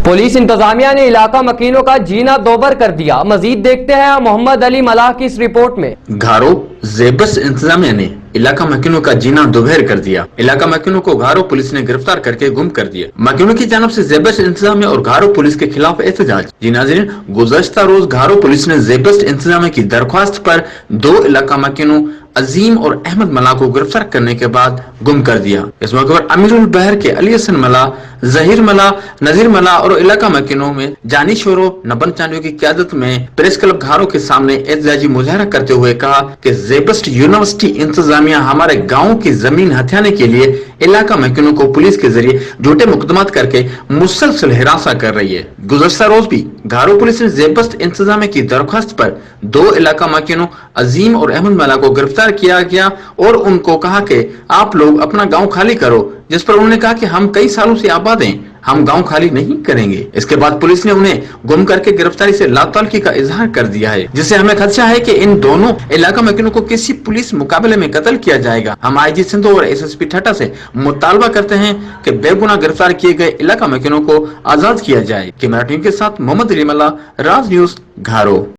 Police इंतजामिया ने इलाका मकीनों का जीना दोबर कर दिया। मजीद देखते हैं मोहम्मद अली मलाह की इस रिपोर्ट में। घारो जेबस इंतजामिया ने इलाका मकीनों का जीना दोपहर कर दिया। इलाका मकीनों को घारो पुलिस ने गिरफ्तार करके गुम कर दिया। मकीनों की जानब से जेबस इंतजामिया और घारो पुलिस के खिलाफ एहतजाज। जी नाज़रीन, गुज़श्ता रोज घारो पुलिस ने जेबस इंतजामिया की दरख्वास्त पर 2 इलाका मकीनों अजीम और अहमद मलाह को गिरफ्तार करने के बाद गुम कर दिया। इस मौके पर अमीरुल बहर के अली हसन मलाह, जहीर मलाह, नजीर मलाह और इलाका मकीनों में जानी शोरो नबन चांडियों की क़यादत में प्रेस क्लब घारो के सामने एहतजाजी मुजाहरा करते हुए कहा कि जेबस्ट यूनिवर्सिटी इंतजामिया हमारे गाँव की जमीन हथियाने के लिए इलाका मकीनों को पुलिस के जरिए झूठे मुकदमात करके मुसलसल हिरासा कर रही है। गुज़श्ता रोज भी घारो पुलिस ने जेबस्ट इंतजामिया की दरख्वास्त पर 2 इलाका मकीनों अजीम और अहमद मलाह को गिरफ्तार किया गया और उनको कहा कि आप लोग अपना गांव खाली करो, जिस पर उन्होंने कहा कि हम कई सालों से आबाद हैं, हम गांव खाली नहीं करेंगे। इसके बाद पुलिस ने उन्हें गुम करके गिरफ्तारी से लाताल्लुकी का इजहार कर दिया है, जिससे हमें खदशा है कि इन दोनों इलाका मकीनों को किसी पुलिस मुकाबले में कत्ल किया जाएगा। हम आईजी सिंधु और एसएसपी ठट्टा से मुतालबा करते हैं कि बेगुनाह गिरफ्तार किए गए इलाका मकीनों को आजाद किया जाए। कैमरा टीम के साथ मोहम्मद अली मल्लाह, राज न्यूज, घारो।